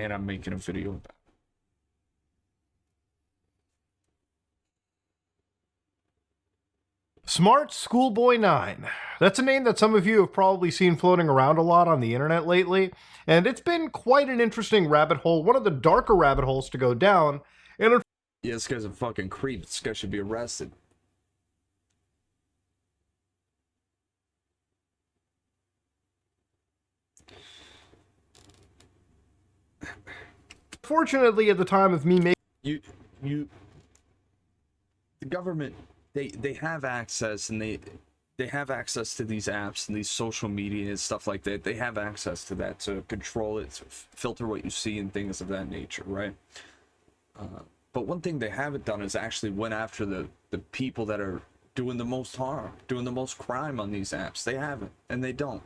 and I'm making a video about it. SmartSchoolBoy9. That's a name that some of you have probably seen floating around a lot on the internet lately, and it's been quite an interesting rabbit hole, one of the darker rabbit holes to go down. And yeah, this guy's a fucking creep. This guy should be arrested. Fortunately, at the time of me making the government, they have access, and they have access to these apps and these social media and stuff like that. They have access to that to control it, to filter what you see and things of that nature, right? But one thing they haven't done is actually went after the people that are doing the most harm, doing the most crime on these apps. They haven't, and they don't,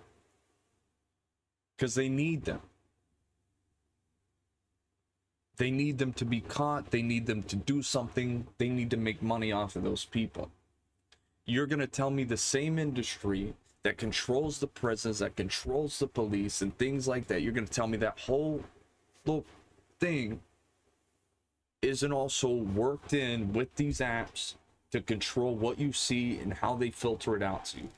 because they need them. They need them to be caught. They need them to do something. They need to make money off of those people. You're going to tell me the same industry that controls the prisons, that controls the police and things like that, you're going to tell me that whole little thing isn't also worked in with these apps to control what you see and how they filter it out to you.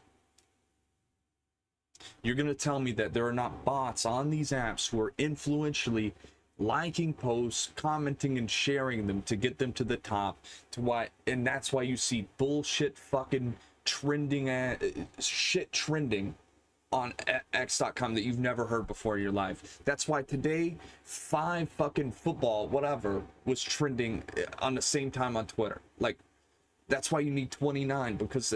You're going to tell me that there are not bots on these apps who are influentially liking posts, commenting and sharing them to get them to the top, to why, and that's why you see bullshit fucking trending shit trending on x.com that you've never heard before in your life. That's why today 5 fucking football whatever was trending on the same time on Twitter. Like, that's why you need 29, because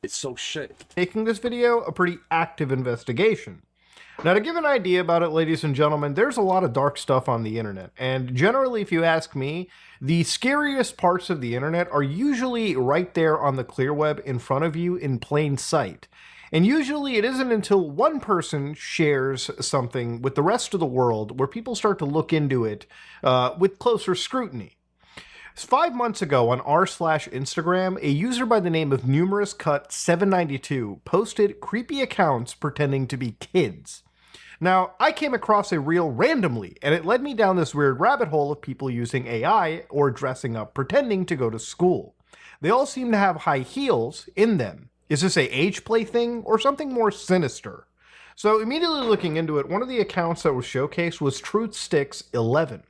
it's so shit. Making this video a pretty active investigation. Now, to give an idea about it, ladies and gentlemen, there's a lot of dark stuff on the internet. And generally, if you ask me, the scariest parts of the internet are usually right there on the clear web in front of you in plain sight. And usually it isn't until one person shares something with the rest of the world where people start to look into it with closer scrutiny. 5 months ago on r/Instagram, a user by the name of NumerousCut792 posted creepy accounts pretending to be kids. Now, I came across a reel randomly, and it led me down this weird rabbit hole of people using AI or dressing up pretending to go to school. They all seem to have high heels in them. Is this a age play thing or something more sinister? So immediately looking into it, one of the accounts that was showcased was TruthSticks11,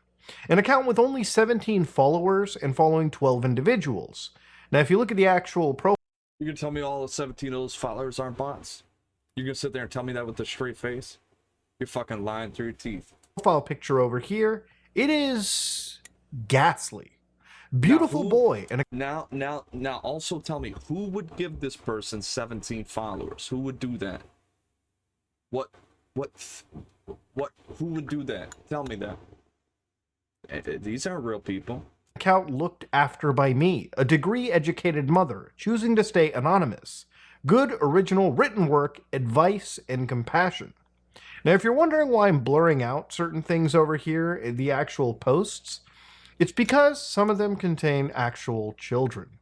an account with only 17 followers and following 12 individuals. Now, if you look at the actual profile... You're gonna tell me all the 17 of those followers aren't bots? You're gonna sit there and tell me that with a straight face? You're fucking lying through your teeth. Profile picture over here, it is ghastly. Beautiful boy. And now also tell me, who would give this person 17 followers? Who would do that? Who would do that? Tell me that. These aren't real people. Account looked after by me, a degree-educated mother, choosing to stay anonymous. Good original written work, advice, and compassion. Now, if you're wondering why I'm blurring out certain things over here in the actual posts, it's because some of them contain actual children.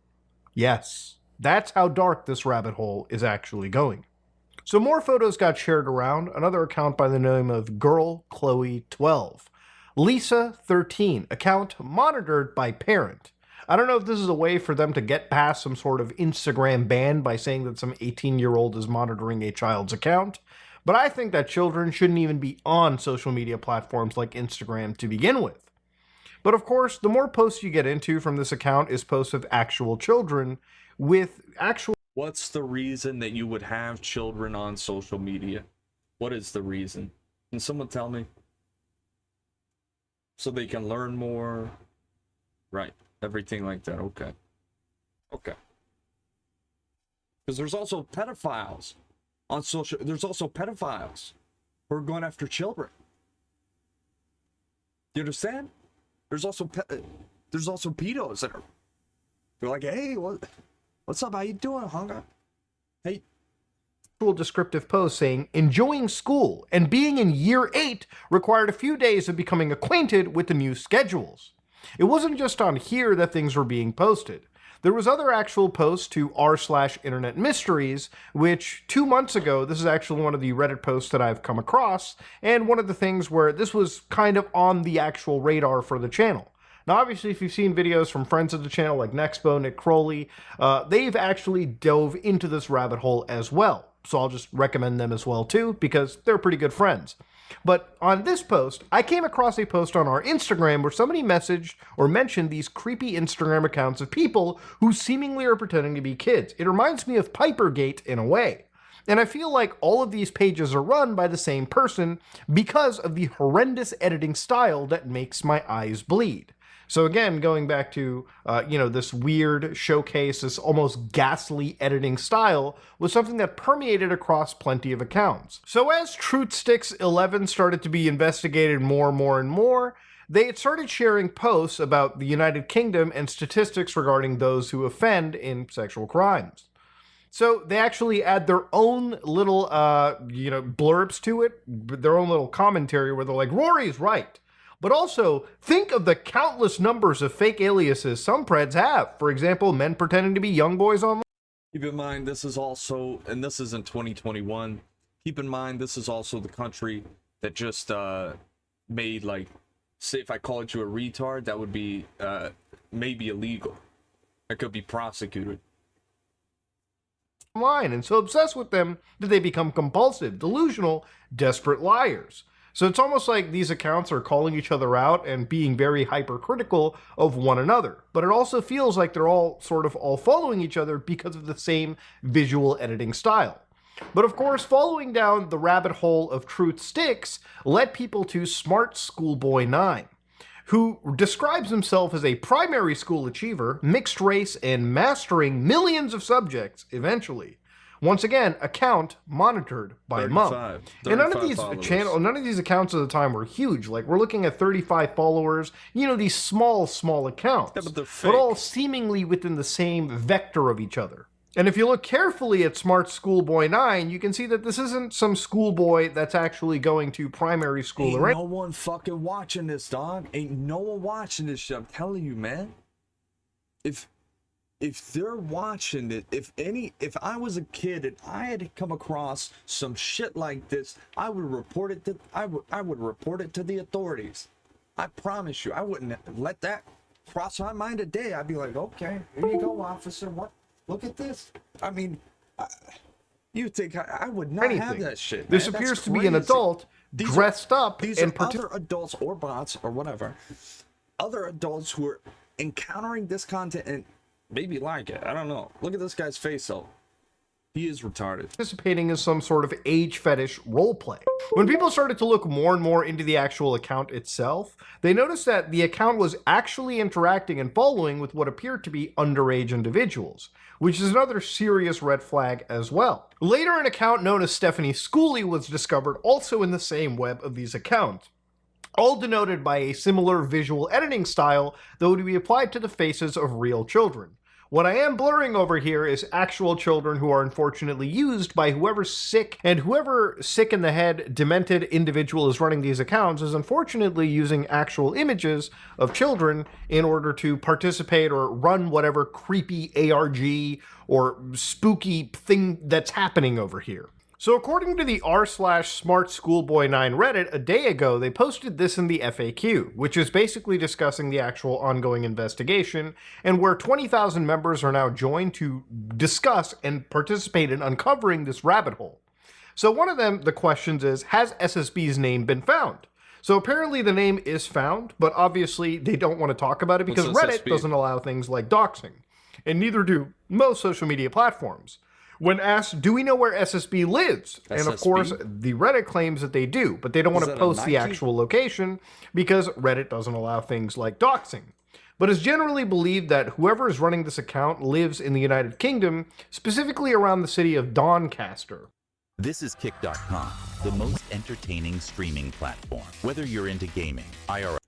Yes, that's how dark this rabbit hole is actually going. So more photos got shared around. Another account by the name of GirlChloe12. Lisa13, account monitored by parent. I don't know if this is a way for them to get past some sort of Instagram ban by saying that some 18-year-old is monitoring a child's account, but I think that children shouldn't even be on social media platforms like Instagram to begin with. But of course, the more posts you get into from this account is posts of actual children with actual... What's the reason that you would have children on social media? What is the reason? Can someone tell me? So they can learn more? Right. Everything like that. Okay. Okay. Because there's also pedophiles on social... There's also pedophiles who are going after children. You understand? There's also pedos that are... They're like, hey, what's up? How you doing, hunger? Hey. Descriptive post saying, enjoying school and being in year 8 required a few days of becoming acquainted with the new schedules. It wasn't just on here that things were being posted. There was other actual posts to r/internet mysteries, which 2 months ago, this is actually one of the Reddit posts that I've come across, and one of the things where this was kind of on the actual radar for the channel. Now, obviously, if you've seen videos from friends of the channel like Nexpo, Nick Crowley, they've actually dove into this rabbit hole as well. So I'll just recommend them as well too, because they're pretty good friends. But on this post, I came across a post on our Instagram where somebody messaged or mentioned these creepy Instagram accounts of people who seemingly are pretending to be kids. It reminds me of Pipergate in a way. And I feel like all of these pages are run by the same person because of the horrendous editing style that makes my eyes bleed. So again, going back to, this weird showcase, this almost ghastly editing style was something that permeated across plenty of accounts. So as Truthsticks 11 started to be investigated more and more, they had started sharing posts about the United Kingdom and statistics regarding those who offend in sexual crimes. So they actually add their own little, blurbs to it, their own little commentary where they're like, Rory's right. But also, think of the countless numbers of fake aliases some preds have. For example, men pretending to be young boys online. Keep in mind, this is also, and this is in 2021, keep in mind, this is also the country that just made, like, say if I called you a retard, that would be maybe illegal. I could be prosecuted. And so obsessed with them that they become compulsive, delusional, desperate liars. So it's almost like these accounts are calling each other out and being very hypercritical of one another. But it also feels like they're all sort of all following each other because of the same visual editing style. But of course, following down the rabbit hole of Truthsticks led people to SmartSchoolBoy9, who describes himself as a primary school achiever, mixed race, and mastering millions of subjects eventually. Once again, account monitored by mom. And none of these accounts at the time were huge. Like, we're looking at 35 followers, these small accounts, Yeah, but all seemingly within the same vector of each other. And if you look carefully at SmartSchoolBoy9, you can see that this isn't some schoolboy that's actually going to primary school. Ain't no one fucking watching this, dog. Ain't no one watching this shit. I'm telling you, man. If they're watching it, if I was a kid and I had come across some shit like this, I would report it to the authorities. I promise you, I wouldn't let that cross my mind a day. I'd be like, okay, here you go, officer. What? Look at this. I mean, you think I would not have that shit? This appears to be an adult dressed up. These are other adults or bots or whatever. Other adults who are encountering this content and maybe like it. I don't know. Look at this guy's face, though. He is retarded. Participating in some sort of age fetish roleplay. When people started to look more and more into the actual account itself, they noticed that the account was actually interacting and following with what appeared to be underage individuals, which is another serious red flag as well. Later, an account known as Stephanie Schooley was discovered also in the same web of these accounts, all denoted by a similar visual editing style that would be applied to the faces of real children. What I am blurring over here is actual children who are unfortunately used by whoever's sick, and whoever sick in the head, demented individual is running these accounts is unfortunately using actual images of children in order to participate or run whatever creepy ARG or spooky thing that's happening over here. So according to the r/SmartSchoolBoy9 Reddit, a day ago, they posted this in the FAQ, which is basically discussing the actual ongoing investigation, and where 20,000 members are now joined to discuss and participate in uncovering this rabbit hole. So one of them, the questions is, has SSB's name been found? So apparently the name is found, but obviously they don't want to talk about it because Reddit doesn't allow things like doxing, and neither do most social media platforms. When asked, do we know where SSB lives? SSB? And of course, the Reddit claims that they do, but they don't want to post the actual location because Reddit doesn't allow things like doxing. But it's generally believed that whoever is running this account lives in the United Kingdom, specifically around the city of Doncaster. This is Kick.com, the most entertaining streaming platform. Whether you're into gaming, IRL.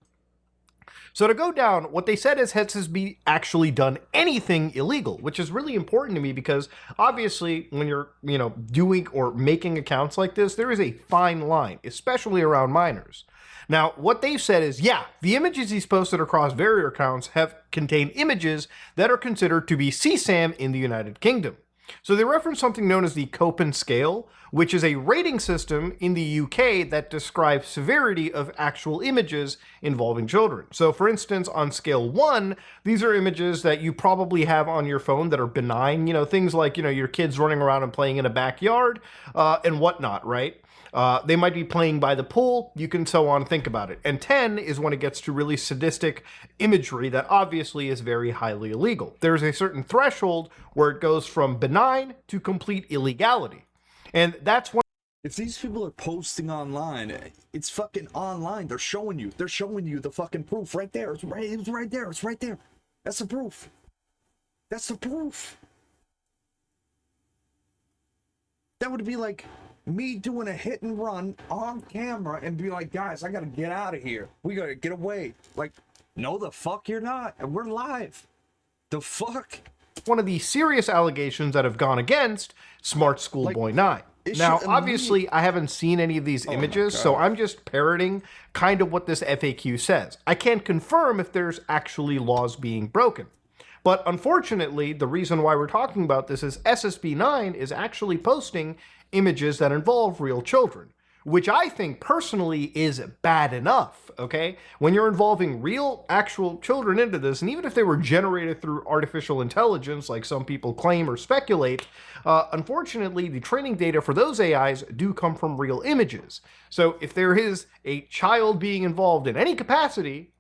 So to go down, what they said is SSB actually done anything illegal, which is really important to me because obviously when you're, doing or making accounts like this, there is a fine line, especially around minors. Now, what they've said is, yeah, the images he's posted across various accounts have contained images that are considered to be CSAM in the United Kingdom. So they reference something known as the Köppen scale, which is a rating system in the UK that describes severity of actual images involving children. So for instance, on scale 1, these are images that you probably have on your phone that are benign, things like, your kids running around and playing in a backyard and whatnot, right? They might be playing by the pool, you can so on think about it. And 10 is when it gets to really sadistic imagery that obviously is very highly illegal. There's a certain threshold where it goes from benign to complete illegality. And that's when if these people are posting online, it's fucking online. They're showing you the fucking proof right there. It's right there. That's the proof. That's the proof. That would be like me doing a hit and run on camera and be like, guys, I gotta get out of here. We gotta get away. Like, no, the fuck you're not. And we're live. The fuck? One of the serious allegations that have gone against SmartSchoolBoy9. Now, obviously, I haven't seen any of these images, so I'm just parroting kind of what this FAQ says. I can't confirm if there's actually laws being broken. But unfortunately, the reason why we're talking about this is SSB9 is actually posting images that involve real children, which I think personally is bad enough, okay? When you're involving real, actual children into this, and even if they were generated through artificial intelligence, like some people claim or speculate, unfortunately, the training data for those AIs do come from real images. So if there is a child being involved in any capacity,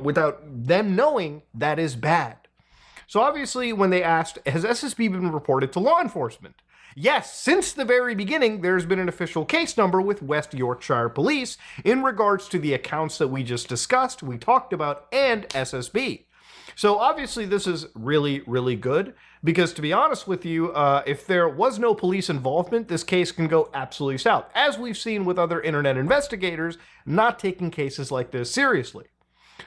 without them knowing, that is bad. So obviously, when they asked, has SSB been reported to law enforcement? Yes, since the very beginning, there's been an official case number with West Yorkshire Police in regards to the accounts that we just discussed, we talked about, and SSB. So obviously this is really, really good because to be honest with you, if there was no police involvement, this case can go absolutely south, as we've seen with other internet investigators not taking cases like this seriously.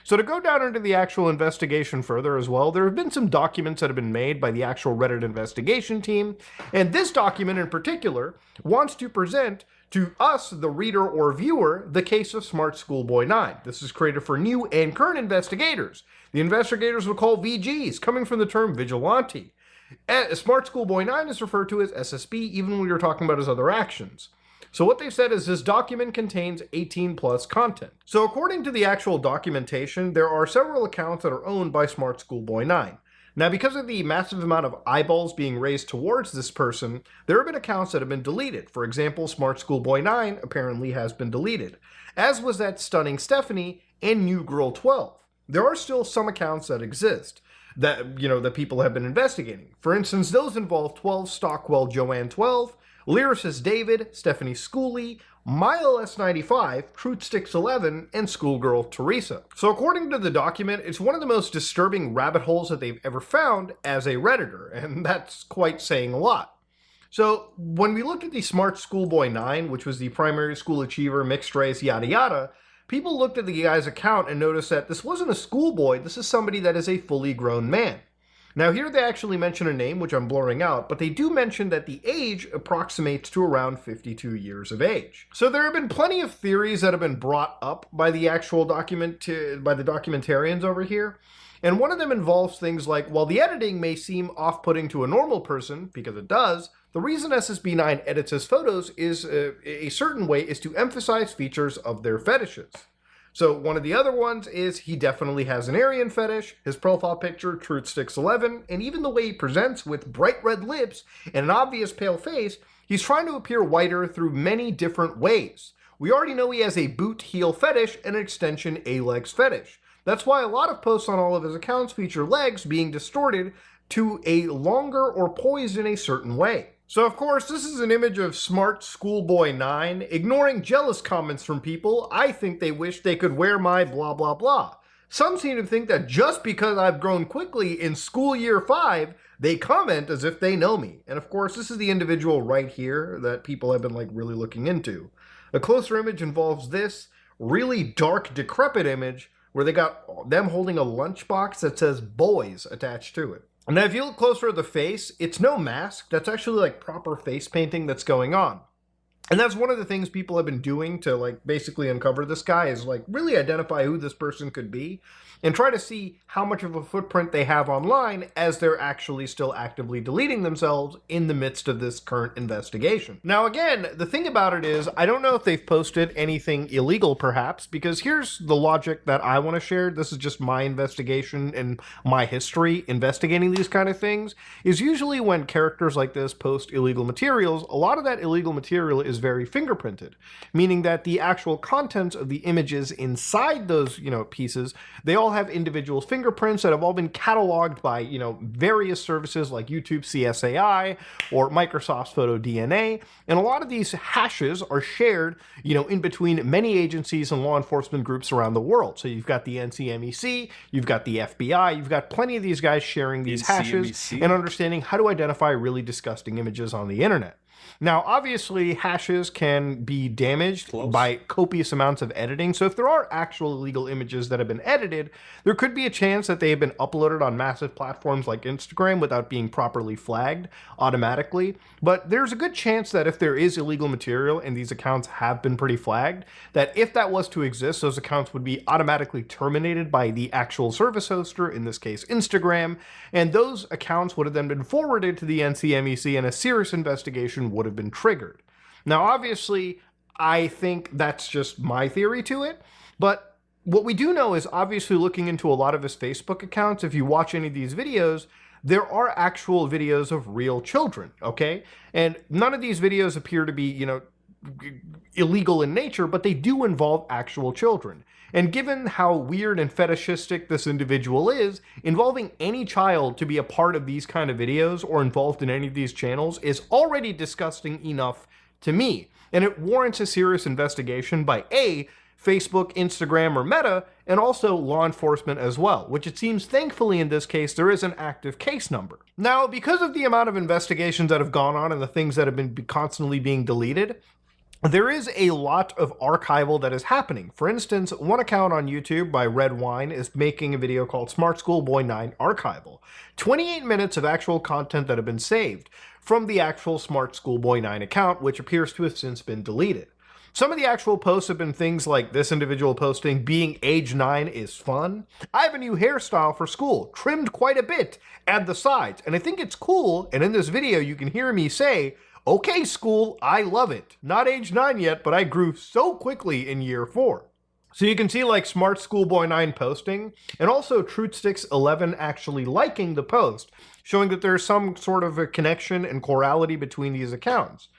So to go down into the actual investigation further as well, there have been some documents that have been made by the actual Reddit investigation team, and this document in particular wants to present to us, the reader or viewer, the case of SmartSchoolBoy9. This is created for new and current investigators. The investigators will call VGs, coming from the term vigilante. SmartSchoolBoy9 is referred to as SSB even when you're talking about his other actions. So what they've said is this document contains 18 plus content. So according to the actual documentation, there are several accounts that are owned by SmartSchoolBoy9. Now, because of the massive amount of eyeballs being raised towards this person, there have been accounts that have been deleted. For example, SmartSchoolBoy9 apparently has been deleted, as was that Stunning Stephanie and New Girl 12. There are still some accounts that exist that, that people have been investigating. For instance, those involve 12 Stockwell Joanne 12, Lyricist David, Stephanie Schooley, Milo S95, Truthsticks 11, and Schoolgirl Teresa. So according to the document, it's one of the most disturbing rabbit holes that they've ever found as a Redditor, and that's quite saying a lot. So when we looked at the SmartSchoolBoy9, which was the primary school achiever, mixed race, yada yada, people looked at the guy's account and noticed that this wasn't a schoolboy, this is somebody that is a fully grown man. Now here they actually mention a name, which I'm blurring out, but they do mention that the age approximates to around 52 years of age. So there have been plenty of theories that have been brought up by the actual by the documentarians over here. And one of them involves things like, while the editing may seem off-putting to a normal person, because it does, the reason SSB9 edits his photos is a certain way is to emphasize features of their fetishes. So one of the other ones is he definitely has an Aryan fetish, his profile picture, Truthsticks11, and even the way he presents with bright red lips and an obvious pale face, he's trying to appear whiter through many different ways. We already know he has a boot heel fetish and an extension A-legs fetish. That's why a lot of posts on all of his accounts feature legs being distorted to a longer or poised in a certain way. So of course, this is an image of SmartSchoolBoy9 ignoring jealous comments from people. I think they wish they could wear my blah blah blah. Some seem to think that just because I've grown quickly in school year 5, they comment as if they know me. And of course, this is the individual right here that people have been really looking into. A closer image involves this really dark, decrepit image where they got them holding a lunchbox that says boys attached to it. Now, if you look closer at the face, it's no mask. That's actually like proper face painting that's going on. And that's one of the things people have been doing to like basically uncover this guy, is like really identify who this person could be and try to see how much of a footprint they have online as they're actually still actively deleting themselves in the midst of this current investigation. Now, again, the thing about it is, I don't know if they've posted anything illegal, perhaps, because here's the logic that I want to share. This is just my investigation and my history investigating these kind of things, is usually when characters like this post illegal materials, a lot of that illegal material is very fingerprinted, meaning that the actual contents of the images inside those, pieces, they all have individual fingerprints that have all been cataloged by, various services like YouTube CSAI or Microsoft's Photo DNA. And a lot of these hashes are shared, in between many agencies and law enforcement groups around the world. So you've got the NCMEC, you've got the FBI, you've got plenty of these guys sharing these hashes and understanding how to identify really disgusting images on the internet. Now, obviously, hashes can be damaged by copious amounts of editing. So if there are actual illegal images that have been edited, there could be a chance that they have been uploaded on massive platforms like Instagram without being properly flagged automatically. But there's a good chance that if there is illegal material and these accounts have been pretty flagged, that if that was to exist, those accounts would be automatically terminated by the actual service hoster, in this case Instagram, and those accounts would have then been forwarded to the NCMEC and a serious investigation would have been triggered. Now, obviously, I think that's just my theory to it, but what we do know is, obviously, looking into a lot of his Facebook accounts, if you watch any of these videos, there are actual videos of real children, okay? And none of these videos appear to be, illegal in nature, but they do involve actual children. And given how weird and fetishistic this individual is, involving any child to be a part of these kind of videos or involved in any of these channels is already disgusting enough to me. And it warrants a serious investigation by Facebook, Instagram, or Meta, and also law enforcement as well, which it seems, thankfully, in this case, there is an active case number. Now, because of the amount of investigations that have gone on and the things that have been constantly being deleted, there is a lot of archival that is happening. For instance, one account on YouTube by Red Wine is making a video called SmartSchoolBoy9 Archival. 28 minutes of actual content that have been saved from the actual SmartSchoolBoy9 account, which appears to have since been deleted. Some of the actual posts have been things like this individual posting, "Being age 9 is fun. I have a new hairstyle for school, trimmed quite a bit at the sides, and I think it's cool." And in this video, you can hear me say, "Okay, school, I love it. Not age 9 yet, but I grew so quickly in year 4. So you can see like SmartSchoolBoy9 posting, and also TruthSticks11 actually liking the post, showing that there's some sort of a connection and chorality between these accounts.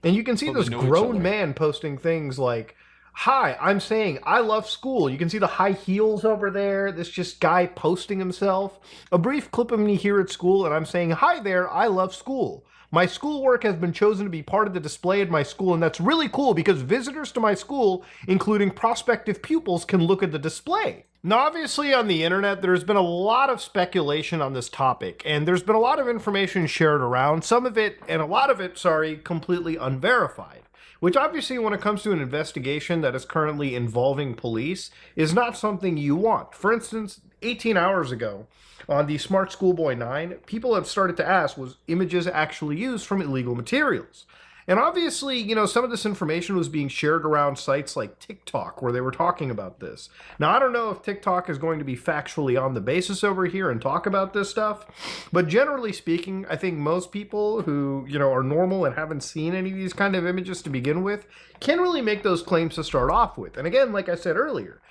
And you can see this grown man posting things like, "Hi, I'm saying I love school." You can see the high heels over there. This just guy posting himself. A brief clip of me here at school, and I'm saying, "Hi there, I love school. My schoolwork has been chosen to be part of the display at my school, and that's really cool because visitors to my school, including prospective pupils, can look at the display." Now, obviously, on the internet, there's been a lot of speculation on this topic, and there's been a lot of information shared around, some of it, and a lot of it, completely unverified. Which obviously, when it comes to an investigation that is currently involving police, is not something you want. For instance, 18 hours ago, on the SmartSchoolBoy9, people have started to ask, was images actually used from illegal materials? And obviously, some of this information was being shared around sites like TikTok, where they were talking about this. Now, I don't know if TikTok is going to be factually on the basis over here and talk about this stuff, but generally speaking, I think most people who, are normal and haven't seen any of these kind of images to begin with can really make those claims to start off with. And again, like I said earlier,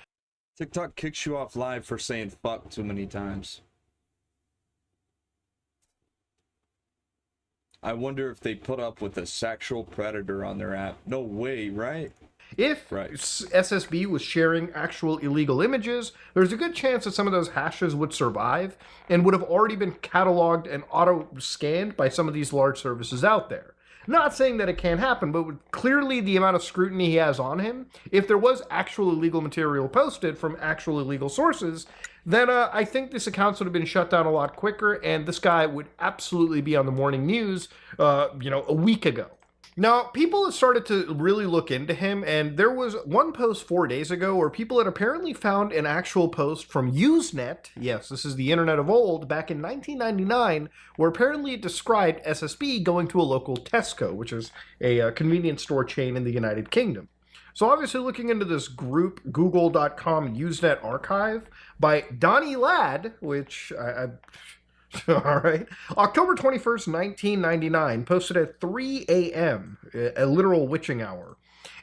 TikTok kicks you off live for saying fuck too many times. I wonder if they put up with a sexual predator on their app. No way, right? If SSB was sharing actual illegal images, there's a good chance that some of those hashes would survive and would have already been cataloged and auto-scanned by some of these large services out there. Not saying that it can't happen, but with clearly the amount of scrutiny he has on him, if there was actual illegal material posted from actual illegal sources, then I think this account would have been shut down a lot quicker, and this guy would absolutely be on the morning news, a week ago. Now, people have started to really look into him, and there was one post 4 days ago where people had apparently found an actual post from Usenet, yes, this is the internet of old, back in 1999, where apparently it described SSB going to a local Tesco, which is a convenience store chain in the United Kingdom. So obviously looking into this group, google.com Usenet archive by Donnie Ladd, which all right. October 21st, 1999, posted at 3 a.m., a literal witching hour.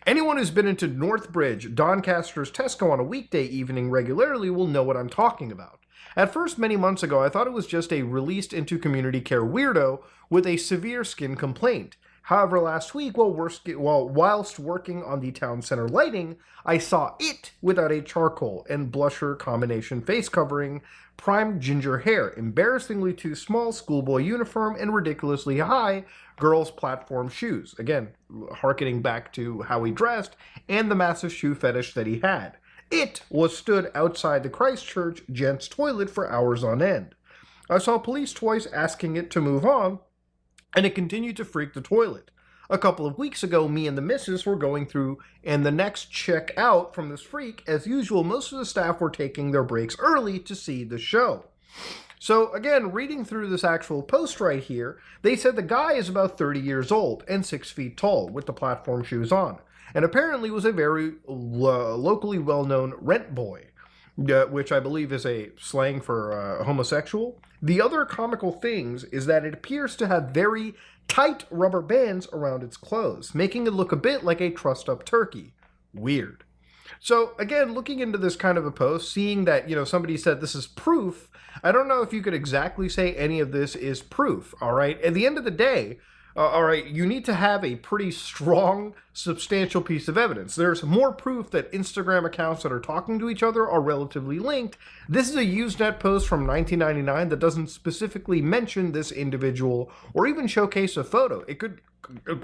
Anyone who's been into Northbridge, Doncaster's Tesco on a weekday evening regularly will know what I'm talking about. At first, many months ago, I thought it was just a released into community care weirdo with a severe skin complaint. However, last week, whilst working on the town center lighting, I saw it without a charcoal and blusher combination face covering, primed ginger hair, embarrassingly too small schoolboy uniform, and ridiculously high girls' platform shoes. Again, harkening back to how he dressed and the massive shoe fetish that he had. It was stood outside the Christchurch gents' toilet for hours on end. I saw police twice asking it to move on, and it continued to freak the toilet. A couple of weeks ago, me and the missus were going through, and the next check out from this freak, as usual, most of the staff were taking their breaks early to see the show. So again, reading through this actual post right here, they said the guy is about 30 years old and 6 feet tall with the platform shoes on, and apparently was a very locally well-known rent boy, which I believe is a slang for homosexual. The other comical things is that it appears to have very tight rubber bands around its clothes, making it look a bit like a trussed-up turkey. Weird. So again, looking into this kind of a post, seeing that, somebody said this is proof, I don't know if you could exactly say any of this is proof, all right? At the end of the day, all right, you need to have a pretty strong, substantial piece of evidence. There's more proof that Instagram accounts that are talking to each other are relatively linked. This is a Usenet post from 1999 that doesn't specifically mention this individual or even showcase a photo. It could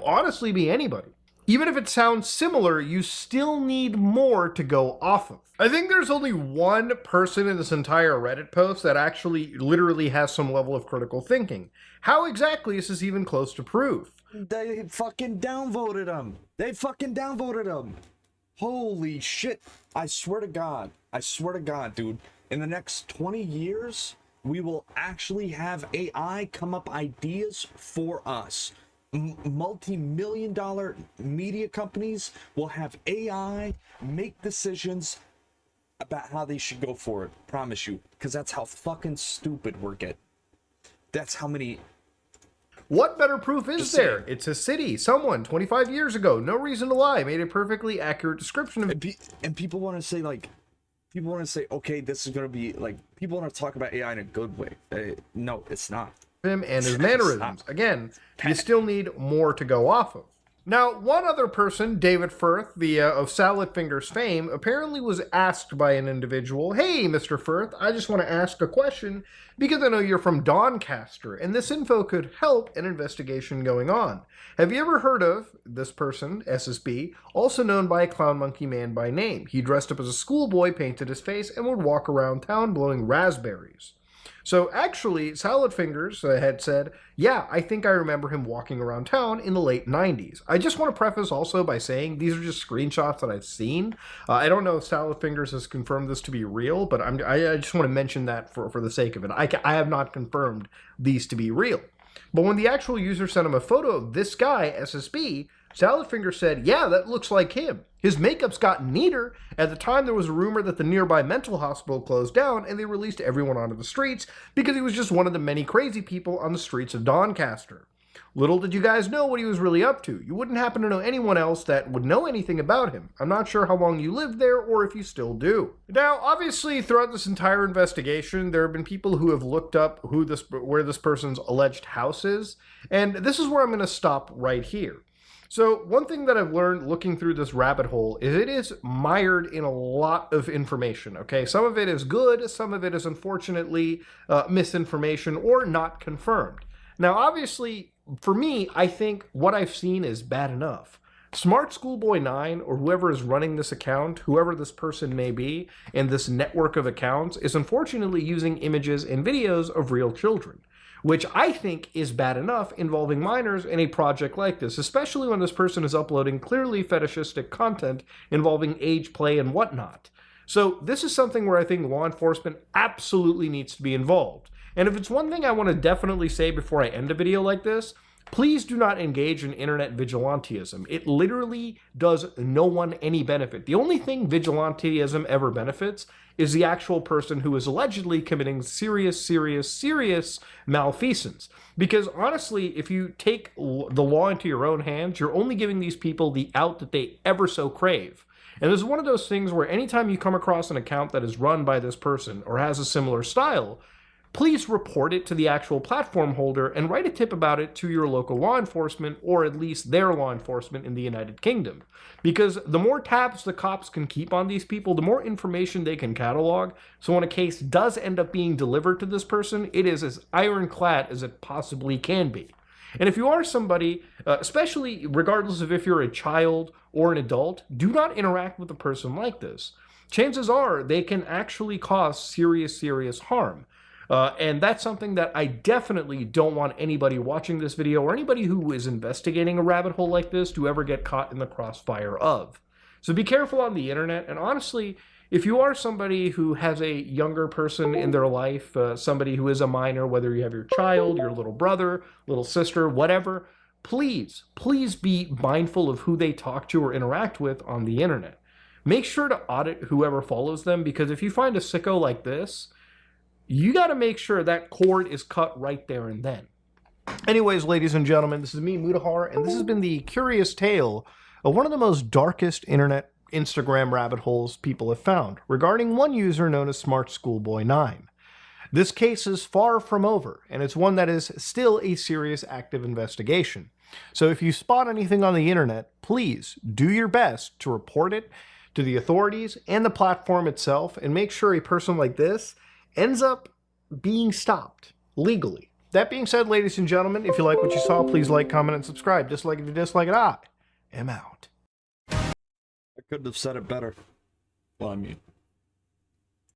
honestly be anybody. Even if it sounds similar, you still need more to go off of. I think there's only one person in this entire Reddit post that actually literally has some level of critical thinking. How exactly is this even close to proof? They fucking downvoted him. Holy shit. I swear to God, dude. In the next 20 years, we will actually have AI come up ideas for us. Multi-million-dollar media companies will have AI make decisions about how they should go for it. Promise you. Because that's how fucking stupid we're getting. That's how many... What better proof is there? It's a city. Someone 25 years ago, no reason to lie, made a perfectly accurate description of it. And people want to say, okay, this is going to be, people want to talk about AI in a good way. No, it's not. Him and his mannerisms. Again, you still need more to go off of. Now, one other person, David Firth, of Salad Fingers fame, apparently was asked by an individual, "Hey, Mr. Firth, I just want to ask a question because I know you're from Doncaster, and this info could help an investigation going on. Have you ever heard of this person, SSB, also known by Clown Monkey Man by name? He dressed up as a schoolboy, painted his face, and would walk around town blowing raspberries." So actually, Salad Fingers had said, yeah, I think I remember him walking around town in the late 90s. I just want to preface also by saying these are just screenshots that I've seen. I don't know if Salad Fingers has confirmed this to be real, but I just want to mention that for the sake of it. I have not confirmed these to be real. But when the actual user sent him a photo of this guy, SSB, Salad Fingers said, yeah, that looks like him. His makeup's gotten neater. At the time, there was a rumor that the nearby mental hospital closed down and they released everyone onto the streets because he was just one of the many crazy people on the streets of Doncaster. Little did you guys know what he was really up to. You wouldn't happen to know anyone else that would know anything about him. I'm not sure how long you lived there or if you still do. Now, obviously, throughout this entire investigation, there have been people who have looked up where this person's alleged house is, and this is where I'm going to stop right here. So one thing that I've learned looking through this rabbit hole is it is mired in a lot of information, okay? Some of it is good, some of it is unfortunately misinformation or not confirmed. Now, obviously, for me, I think what I've seen is bad enough. SmartSchoolBoy9 or whoever is running this account, whoever this person may be, and this network of accounts is unfortunately using images and videos of real children, which I think is bad enough involving minors in a project like this, especially when this person is uploading clearly fetishistic content involving age play and whatnot. So this is something where I think law enforcement absolutely needs to be involved. And if it's one thing I want to definitely say before I end a video like this, please do not engage in internet vigilantism. It literally does no one any benefit. The only thing vigilantism ever benefits is the actual person who is allegedly committing serious malfeasance. Because honestly, if you take the law into your own hands, you're only giving these people the out that they ever so crave. And this is one of those things where anytime you come across an account that is run by this person or has a similar style, please report it to the actual platform holder and write a tip about it to your local law enforcement, or at least their law enforcement in the United Kingdom. Because the more tabs the cops can keep on these people, the more information they can catalog. So when a case does end up being delivered to this person, it is as ironclad as it possibly can be. And if you are somebody, especially regardless of if you're a child or an adult, do not interact with a person like this. Chances are they can actually cause serious harm. And that's something that I definitely don't want anybody watching this video or anybody who is investigating a rabbit hole like this to ever get caught in the crossfire of. So be careful on the internet. And honestly, if you are somebody who has a younger person in their life, somebody who is a minor, whether you have your child, your little brother, little sister, whatever, please be mindful of who they talk to or interact with on the internet. Make sure to audit whoever follows them, because if you find a sicko like this, you got to make sure that cord is cut right there and then. Anyways, ladies and gentlemen, this is me, Mutahar, and this has been the curious tale of one of the most darkest internet Instagram rabbit holes people have found, regarding one user known as SmartSchoolBoy9. This case is far from over, and it's one that is still a serious active investigation. So if you spot anything on the internet, please do your best to report it to the authorities and the platform itself, and make sure a person like this ends up being stopped legally. That being said, ladies and gentlemen, if you like what you saw, please like, comment, and subscribe. Dislike if you dislike it. I am out. I couldn't have said it better. Well, I mean,